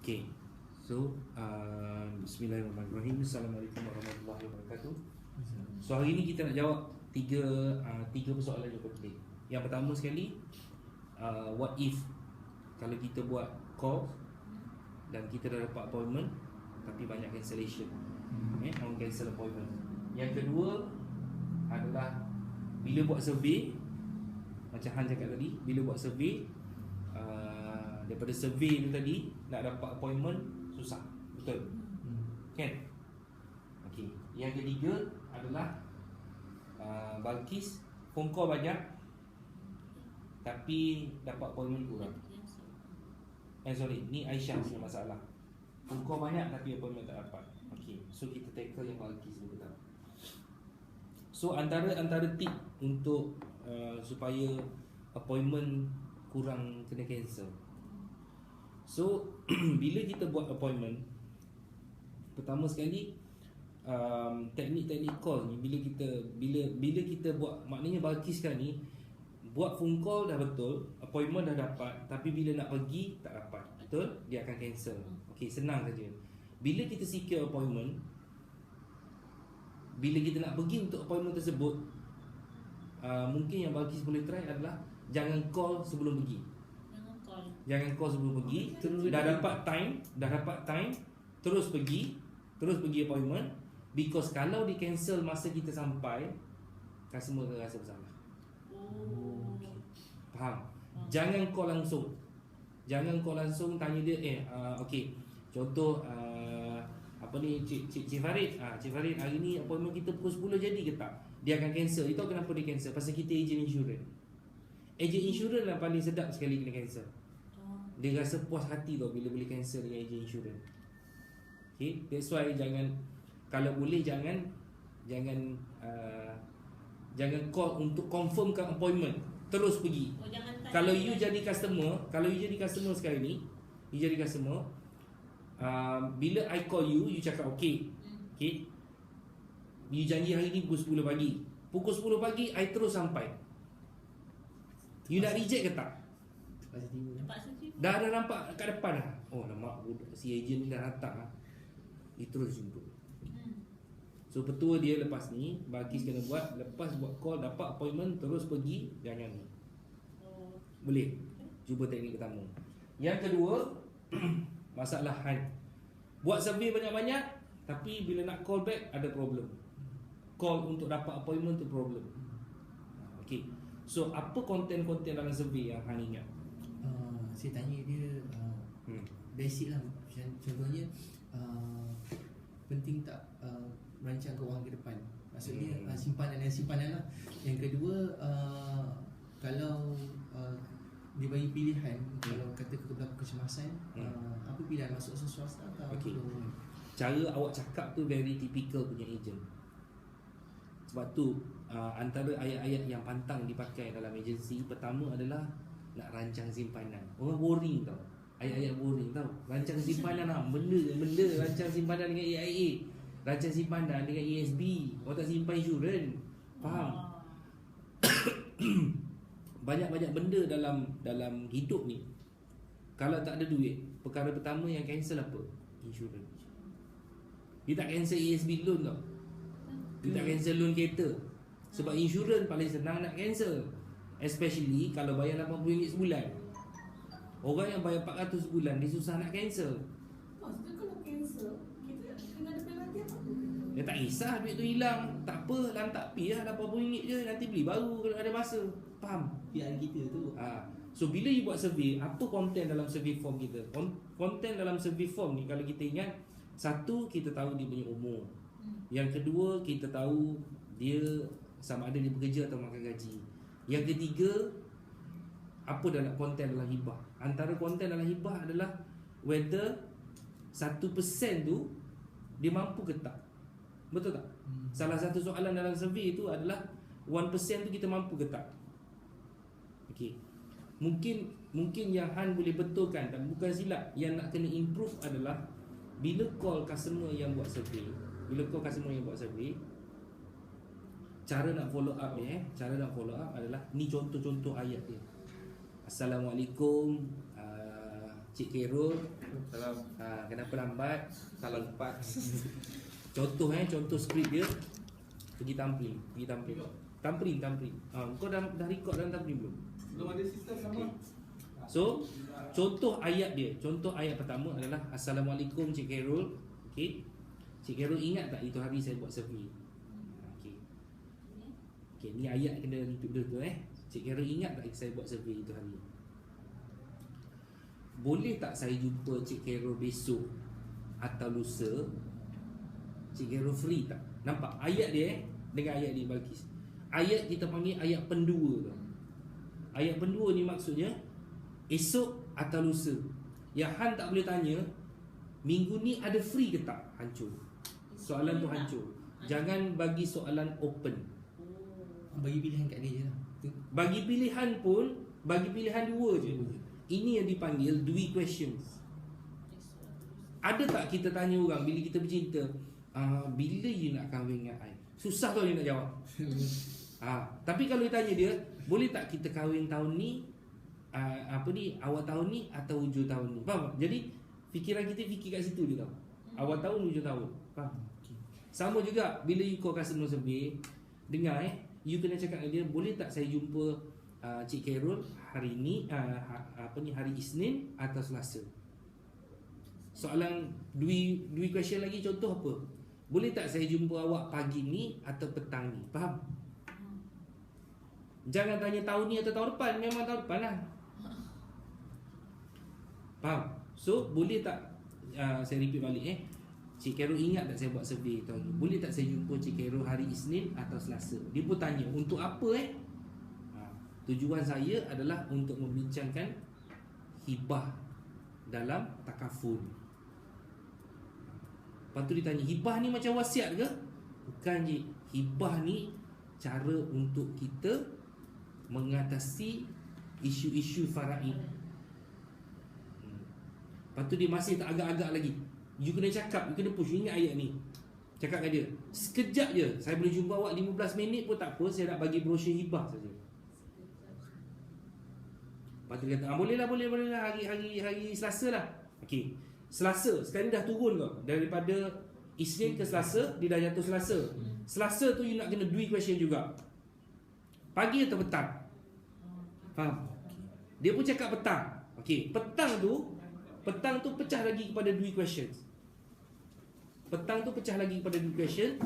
Okay. So, Bismillahirrahmanirrahim. Assalamualaikum warahmatullahi wabarakatuh. So, hari ni kita nak jawab tiga persoalan yang penting. Yang pertama sekali, what if kalau kita buat call dan kita dah dapat appointment tapi banyak cancellation, orang cancel appointment. Yang kedua adalah bila buat survey, macam Han cakap tadi, bila buat survey, daripada survey tu tadi nak dapat appointment susah, betul? Kan? Okey. Yang ketiga adalah Balkis phone call banyak tapi dapat appointment kurang. Sorry, ni Aisyah punya masalah. Phone call banyak tapi appointment tak dapat. Okey. So kita tackle yang Balkis dulu tau. So antara tip untuk supaya appointment kurang kena cancel. So bila kita buat appointment, pertama sekali teknik-teknik call ni, bila kita buat, maknanya Balkis sekarang ni buat phone call dah betul, appointment dah dapat, tapi bila nak pergi tak dapat, betul? Dia akan cancel. Okey, senang saja. Bila kita secure appointment, bila kita nak pergi untuk appointment tersebut, mungkin yang Balkis boleh try adalah jangan call sebelum pergi. Jangan call sebelum pergi. Dah dapat time, terus pergi appointment. Because kalau di cancel masa kita sampai, customer akan rasa bersalah. Faham? Jangan call langsung. Tanya dia, okay, contoh apa ni, Cik Farid, Cik Farid, hari ni appointment kita pukul 10 jadi ke tak? Dia akan cancel. Itu kenapa dia cancel? Pasal kita agent insurance. Agent insurance lah paling sedap sekali kena cancel. Dia rasa puas hati tau bila boleh cancel dengan agent insurance. Okay, that's why kalau boleh jangan call untuk confirmkan appointment, terus pergi. Kalau you jadi customer sekarang ni, bila I call you cakap okay, you janji hari ni pukul 10 pagi. Pukul 10 pagi I terus sampai. You nak reject ke tak? Dah nampak kat depan dah. Oh nampak si agent ni dah datang lah. Dia terus jemput. So petua dia lepas ni, Balkis kena buat, lepas buat call dapat appointment terus pergi, jangan ni. Boleh? Cuba teknik pertama. Yang kedua, masalah Han. Buat survey banyak-banyak tapi bila nak call back ada problem. Call untuk dapat appointment tu problem. Okay. So apa konten-konten dalam survey yang Han ingat? Saya tanya dia basic lah. Contohnya penting tak merancang kewangan ke depan. Maksudnya simpanan lah. Yang kedua, kalau dia bagi pilihan, kalau kata berlaku kecemasan, apa pilihan, masuk swasta atau cara awak cakap tu very typical punya agent. Sebab tu antara ayat-ayat yang pantang dipakai dalam agensi, pertama adalah nak rancang simpanan. Orang boring tau. Ayat-ayat boring tau. Rancang simpanan lah. Benda rancang simpanan dengan AIA, rancang simpanan dengan ESB. Orang tak simpan insurans. Faham? Banyak-banyak benda dalam hidup ni, kalau tak ada duit, perkara pertama yang cancel apa? Insurans. Dia tak cancel ESB loan tau. Dia tak cancel loan kereta. Sebab insurans paling senang nak cancel. Especially kalau bayar RM80 sebulan. Orang yang bayar 400 sebulan, dia susah nak cancel. Maksudnya kalau cancel, kita kena ada penalti apa? Dia tak kisah duit tu hilang, tak apa, lantak pi lah, RM80 je, nanti beli baru kalau ada masa. Faham? PR kita tu. So bila you buat survey, apa konten dalam survey form kita? Konten dalam survey form ni, kalau kita ingat, satu, kita tahu dia punya umur. Yang kedua, kita tahu dia sama ada dia bekerja atau makan gaji. Yang ketiga, apa dalam konten dalam hibah. Antara konten dalam hibah adalah whether 1% tu dia mampu ke tak. Betul tak? Salah satu soalan dalam survey itu adalah 1% tu kita mampu ke tak. Okay. Mungkin yang Han boleh betulkan dan bukan silap, yang nak kena improve adalah bila call customer yang buat survey, cara nak follow up adalah ni contoh-contoh ayat dia. Assalamualaikum, Cik Khairul, kenapa lambat? Kalau lepas Contoh skrip dia, pergi tamprin. Kau dah record dalam tamprin belum? belum ada sistem sama. So, contoh ayat dia. Contoh ayat pertama adalah Assalamualaikum Cik Khairul. Okey. Cik Khairul ingat tak itu hari saya buat survey? Okey. Okey, ni ayat kena betul-betul Cik Khairul ingat tak saya buat survey itu hari? Boleh tak saya jumpa Cik Khairul besok atau lusa? Cik Khairul free tak? Nampak ayat dia dengan ayat dia Balkis. Ayat kita panggil ayat pendua tu. Ayat pendua ni maksudnya esok atau lusa. Yang Han tak boleh tanya minggu ni ada free ke tak? Hancur. Soalan tu hancur. Jangan bagi soalan open. Bagi pilihan kat dia je lah. Bagi pilihan pun, bagi pilihan dua je. Ini yang dipanggil dui questions. Ada tak kita tanya orang bila kita bercinta, bila you nak kahwin dengan I? Susah tau dia nak jawab. Tapi kalau ditanya dia, boleh tak kita kahwin tahun ni, awal tahun ni atau hujung tahun ni? Faham tak? Jadi fikiran kita fikir kat situ je tau. Awal tahun, hujung tahun. Faham? Sama juga bila you call customer survey, dengar you kena cakap dengan dia, boleh tak saya jumpa Cik Khairul hari ni, hari Isnin atau Selasa? Soalan dui question lagi, contoh apa? Boleh tak saya jumpa awak pagi ni atau petang ni? Faham? Jangan tanya tahun ni atau tahun depan. Memang tahun depan lah. Faham? So boleh tak saya repeat balik Cik Khairul ingat tak saya buat survey tu hari? Boleh tak saya jumpa Cik Khairul hari Isnin atau Selasa? Dia pun tanya untuk apa Tujuan saya adalah untuk membincangkan hibah dalam takaful. Lepas tu ditanya, hibah ni macam wasiat ke? Bukan je. Hibah ni cara untuk kita mengatasi isu-isu faraid. Lepas tu dia masih tak agak-agak lagi. You kena cakap, you kena push. Ingat ayat ni. Cakap kat dia, sekejap je, saya boleh jumpa awak 15 minit pun tak apa, saya nak bagi brosur hibah saja. Lepas tu dia kata, boleh lah, hari Selasa lah. Okey, Selasa, sekarang ni dah turun kau. Daripada Isnin ke Selasa, dia dah jatuh Selasa. Selasa tu you nak kena dui question juga. Pagi atau petang? Faham? Dia pun cakap petang. Okey, petang tu pecah lagi kepada dui questions. Petang tu pecah lagi kepada dui question.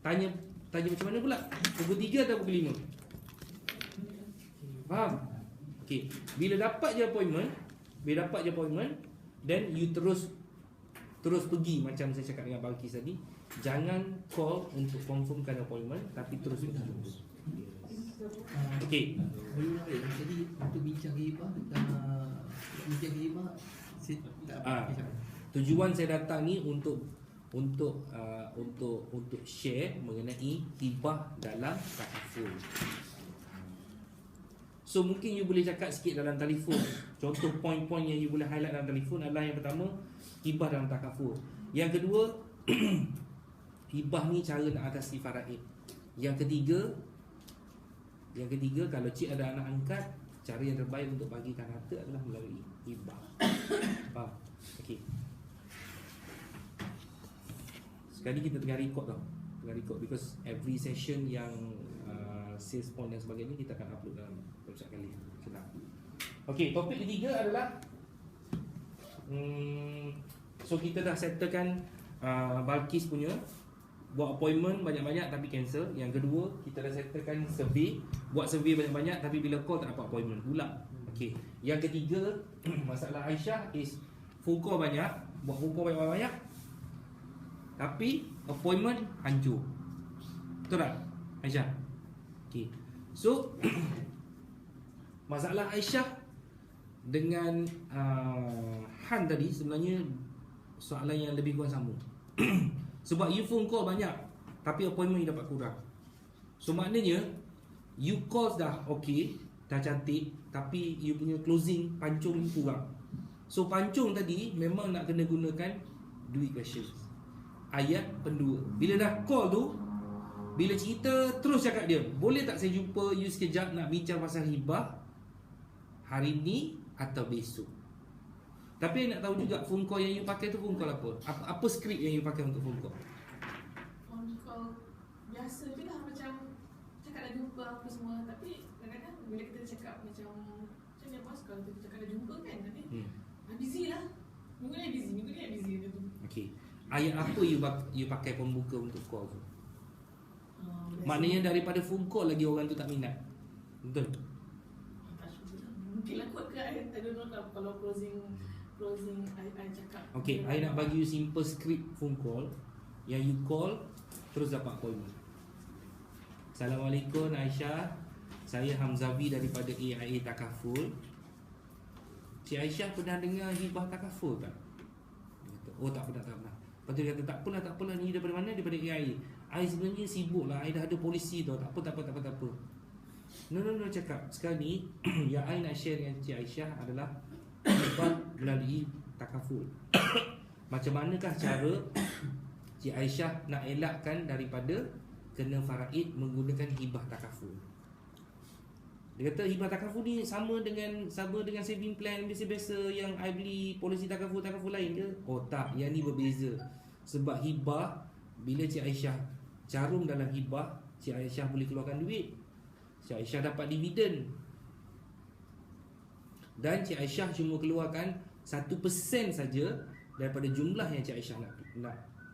Tanya macam mana pula? Pukul 3 atau pukul 5? Faham? Okey, bila dapat je appointment, then you terus pergi macam saya cakap dengan Balkis tadi. Jangan call untuk confirmkan appointment, tapi terus pergi. Okey. Jadi untuk bincang hibah, tujuan saya datang ni untuk share mengenai hibah dalam takaful. So mungkin you boleh cakap sikit dalam telefon. Contoh poin-poin yang you boleh highlight dalam telefon adalah yang pertama, hibah dalam takaful. Yang kedua, hibah ni cara nak atasi faraid. Yang ketiga, kalau cik ada anak angkat, cara yang terbaik untuk bagikan harta adalah melalui hibah. Faham? Okey. Sekarang ni kita tengah record tau. Because every session yang sales point dan sebagainya kita akan upload dalam website kali. Senang. Okey, topik ketiga adalah so kita dah settlekan Balkis punya buat appointment banyak-banyak tapi cancel. Yang kedua, kita dah settlekan survey, buat survey banyak-banyak tapi bila call tak dapat appointment pula. Okey. Yang ketiga, masalah Aisyah is phone call banyak, buat phone call banyak-banyak tapi appointment hancur. Betul tak Aisyah? Okey. So masalah Aisyah dengan Han tadi sebenarnya soalan yang lebih kurang sama. Sebab you phone call banyak tapi appointment you dapat kurang. So maknanya you call dah okey, dah cantik, tapi you punya closing pancung kurang. So pancung tadi memang nak kena gunakan dui questions. Ayat pendua. Bila dah call tu, bila cerita terus cakap dia, boleh tak saya jumpa you sekejap nak bincang pasal hibah hari ni atau besok? Tapi nak tahu juga phone call yang you pakai tu phone call apa? Apa skrip yang you pakai untuk phone call? Phone call biasa je lah, macam cakap dah jumpa apa semua. Tapi kadang-kadang bila kita cakap macam ni bos, kalau kita cakap dah jumpa kan, nanti busy lah. Minggu ni busy macam tu. Okey. Ayat apa you pakai pembuka untuk call tu? Maknanya daripada phone call lagi orang tu tak minat. Betul? tak sure lah. Mungkin lah kot ke, I don't know lah kalau closing I cakap. Okey, I nak bagi you simple script phone call yang you call terus dapat appointment. Assalamualaikum Aisyah, saya Hamzavi daripada AIA Takaful. Cik Aisyah pernah dengar hibah takaful tak? Kata, oh tak pernah. Lepas tu dia kata tak apalah, ni daripada mana? Daripada AIA. I sebenarnya sibuk lah, I dah ada polisi tau. Tak apa. No, cakap. Sekarang ni yang I nak share dengan Cik Aisyah adalah hibah melalui takaful. Macam manakah cara Cik Aisyah nak elakkan daripada kena faraid menggunakan hibah takaful? Dia kata hibah takaful ni sama dengan saving plan biasa-biasa yang I beli polisi takaful lain ke? Oh tak, yang ni berbeza. Sebab hibah, bila Cik Aisyah carum dalam hibah, Cik Aisyah boleh keluarkan duit, Cik Aisyah dapat dividen, dan Cik Aisyah cuma keluarkan 1% saja daripada jumlah yang Cik Aisyah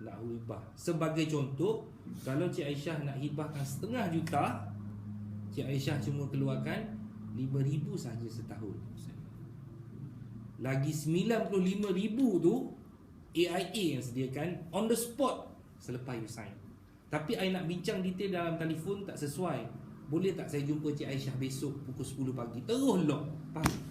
nak hibah. Sebagai contoh, kalau Cik Aisyah nak hibahkan setengah juta, Cik Aisyah cuma keluarkan 5,000 sahaja setahun. Lagi 95,000 tu AIA yang sediakan on the spot selepas you sign. Tapi I nak bincang detail dalam telefon tak sesuai. Boleh tak saya jumpa Cik Aisyah besok pukul 10 pagi? Terus lock. Faham?